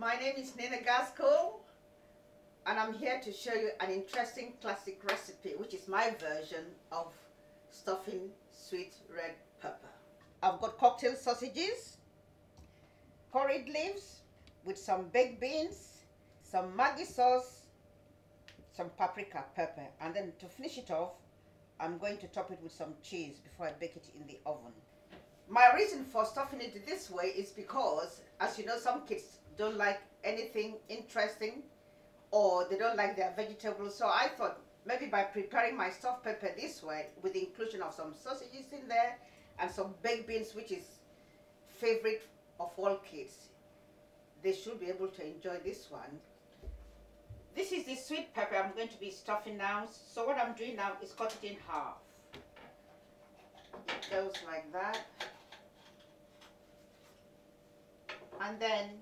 My name is Nina Gaskell and I'm here to show you an interesting classic recipe, which is my version of stuffing sweet red pepper. I've got cocktail sausages, porridge leaves with some baked beans, some Maggi sauce, some paprika pepper, and then to finish it off, I'm going to top it with some cheese before I bake it in the oven. My reason for stuffing it this way is because, as you know, some kids don't like anything interesting or they don't like their vegetables. So I thought maybe by preparing my stuffed pepper this way with the inclusion of some sausages in there and some baked beans, which is favorite of all kids, they should be able to enjoy this one. This is the sweet pepper I'm going to be stuffing now. So what I'm doing now is cut it in half. It goes like that. And then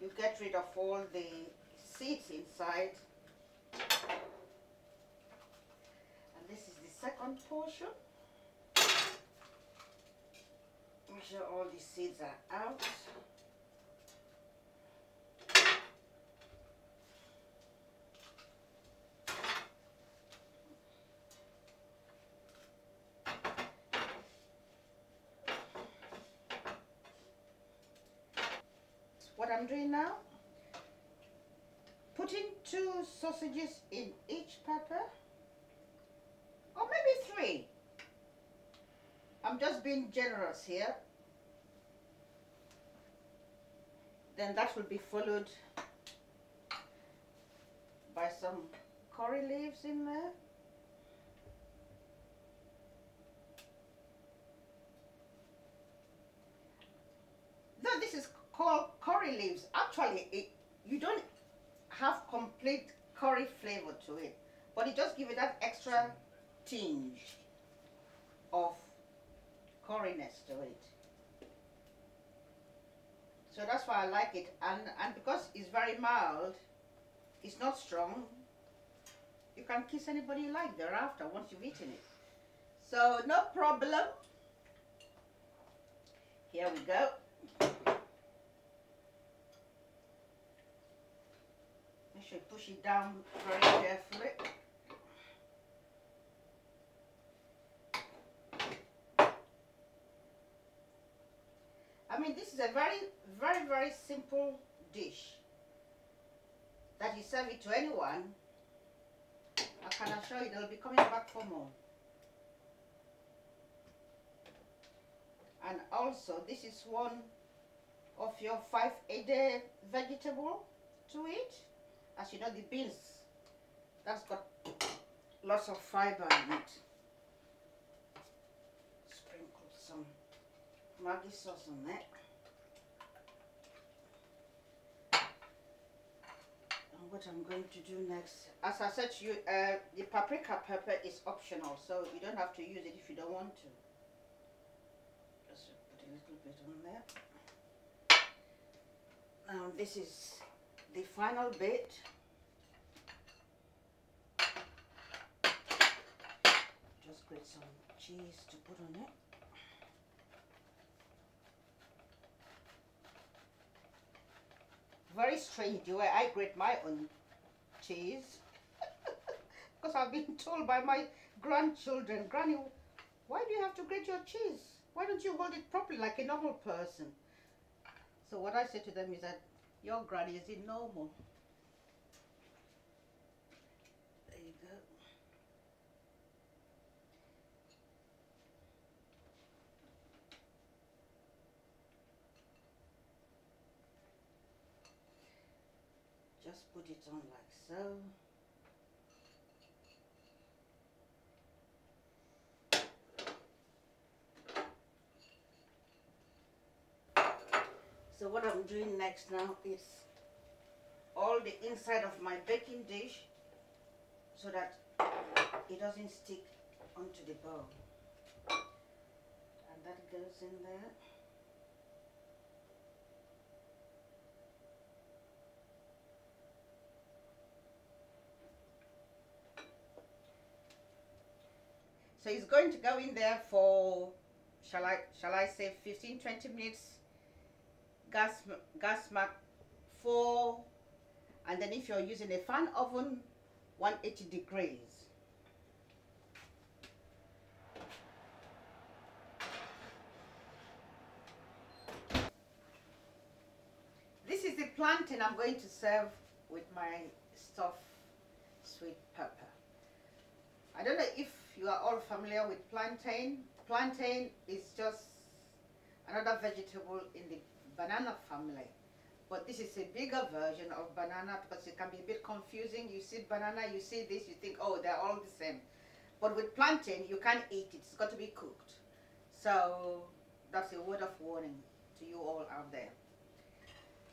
you get rid of all the seeds inside. And this is the second portion. Make sure all the seeds are out. What I'm doing now, putting 2 sausages in each pepper, or maybe 3. I'm just being generous here. Then that will be followed by some curry leaves in there. No, this is called curry leaves. Actually, you don't have complete curry flavor to it, but it just gives it that extra tinge of curryness to it. So that's why I like it, and because it's very mild, it's not strong, you can kiss anybody you like thereafter once you've eaten it. So no problem. Here we go. Make sure you push it down very carefully. I mean, this is a very simple dish that you serve it to anyone. I can assure you they'll be coming back for more. And also, this is one of your 5-a-day vegetable to eat. As you know, the beans, that's got lots of fiber in it. Sprinkle some Maggi sauce on that. And what I'm going to do next, as I said to you, the paprika pepper is optional, so you don't have to use it if you don't want to. Just put a little bit on there. Now this is the final bit. Just grate some cheese to put on it. Very strange the way I grate my own cheese because I've been told by my grandchildren, Granny, why do you have to grate your cheese? Why don't you hold it properly like a normal person? So what I say to them is that your granny is normal. There you go. Just put it on like so. So what I'm doing next now is all the inside of my baking dish so that it doesn't stick onto the bowl. And that goes in there. So it's going to go in there for, shall I say 15-20 minutes gas mark 4, and then if you're using a fan oven, 180 degrees. This is the plantain I'm going to serve with my stuffed sweet pepper. I don't know if you are all familiar with plantain. Plantain is just another vegetable in the banana family, but this is a bigger version of banana because it can be a bit confusing. You see banana, you see this, you think, oh, they're all the same. But with plantain, you can't eat it. It's got to be cooked. So that's a word of warning to you all out there.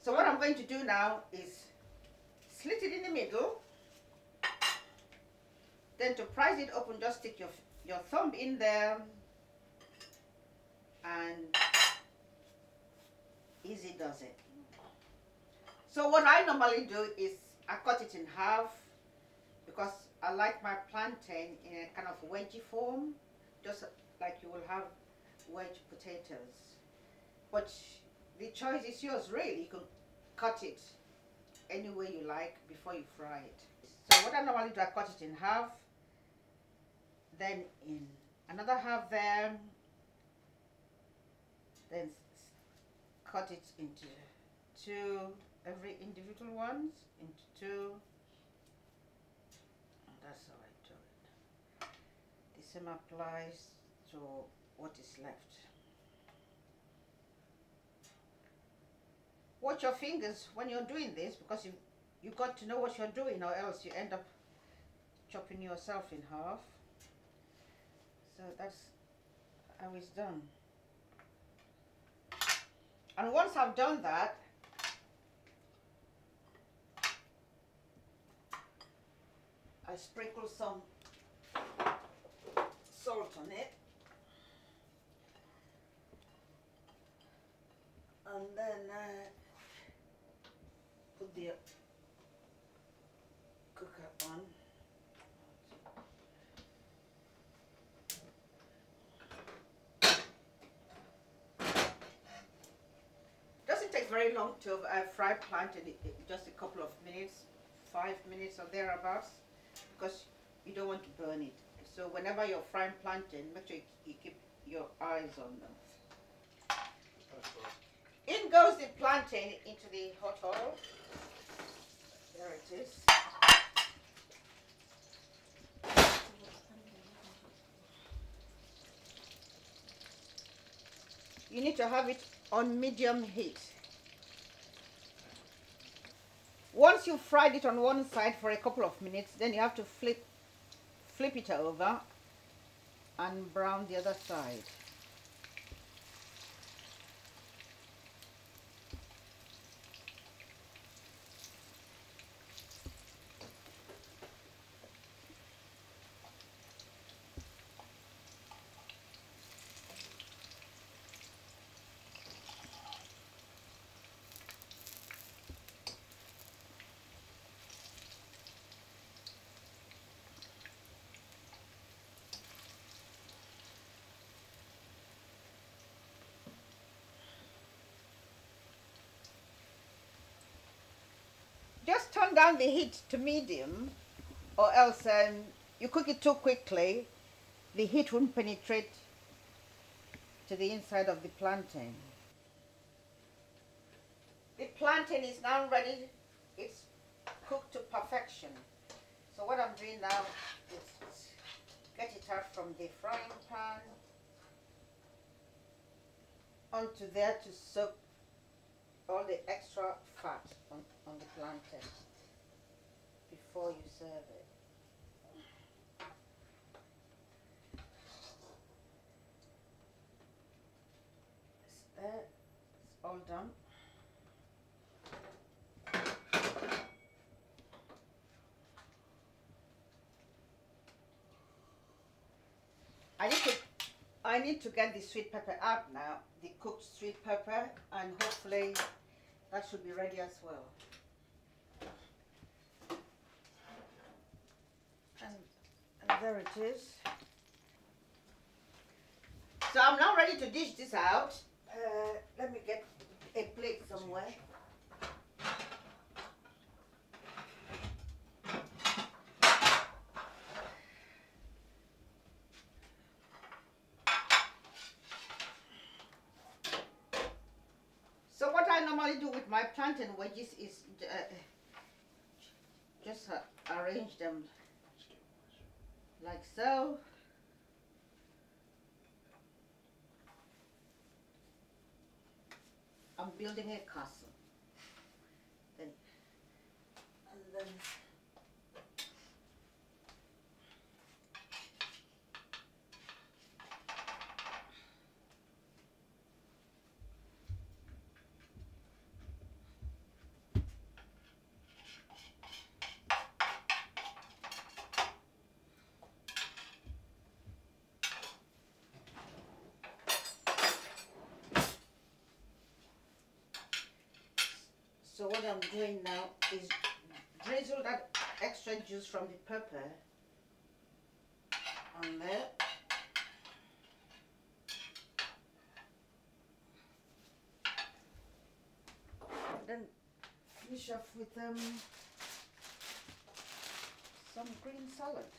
So what I'm going to do now is slit it in the middle. Then to prise it open, just stick your thumb in there and easy does it. So what I normally do is I cut it in half because I like my plantain in a kind of wedgie form, just like you will have wedge potatoes. But the choice is yours really. You can cut it any way you like before you fry it. So what I normally do, I cut it in half, then in another half there, then cut it into 2, every individual ones into 2, and that's how I do it. The same applies to what is left. Watch your fingers when you're doing this, because you've got to know what you're doing, or else you end up chopping yourself in half. So that's how it's done. And once I've done that, I sprinkle some salt on it, and then put the cooker on. Doesn't take very long to fry plantain, just a couple of minutes, 5 minutes or thereabouts, because you don't want to burn it. So whenever you're frying plantain, make sure you keep your eyes on them. In goes the plantain into the hot oil. There it is. You need to have it on medium heat. Once you've fried it on one side for a couple of minutes, then you have to flip it over and brown the other side. Just turn down the heat to medium, or else you cook it too quickly, the heat won't penetrate to the inside of the plantain. The plantain is now ready. It's cooked to perfection. So what I'm doing now is get it out from the frying pan onto there to soak all the extra fat on the plantain before you serve it. It's all done. I need to get the sweet pepper out now, the cooked sweet pepper, and hopefully that should be ready as well. And there it is. So I'm now ready to dish this out. Let me get a plate somewhere. normally do with my plantain wedges is just arrange them like so. I'm building a castle. And then so what I'm doing now is drizzle that extra juice from the pepper on there. Then finish off with some green salad.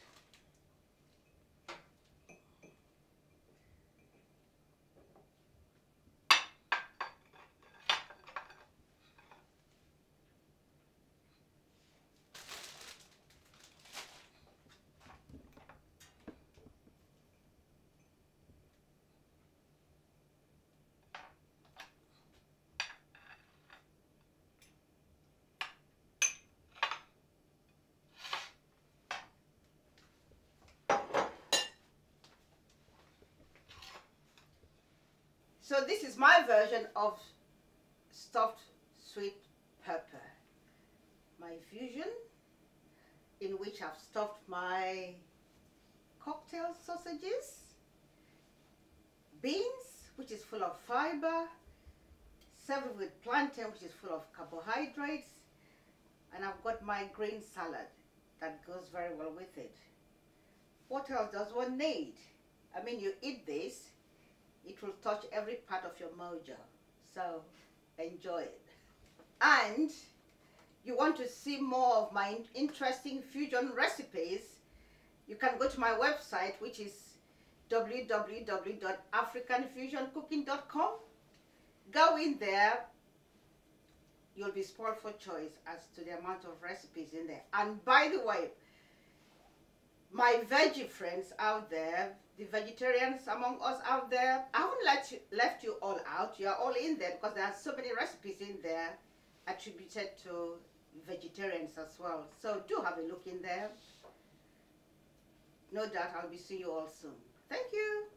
So this is my version of stuffed sweet pepper. My fusion, in which I've stuffed my cocktail sausages, beans, which is full of fiber, served with plantain, which is full of carbohydrates, and I've got my green salad that goes very well with it. What else does one need? I mean, you eat this, it will touch every part of your mojo. So enjoy it. And you want to see more of my interesting fusion recipes, you can go to my website, which is www.africanfusioncooking.com. Go in there, you'll be spoiled for choice as to the amount of recipes in there. And by the way, my veggie friends out there, the vegetarians among us out there, I haven't left you all out. You are all in there because there are so many recipes in there attributed to vegetarians as well. So do have a look in there. No doubt I'll be seeing you all soon. Thank you.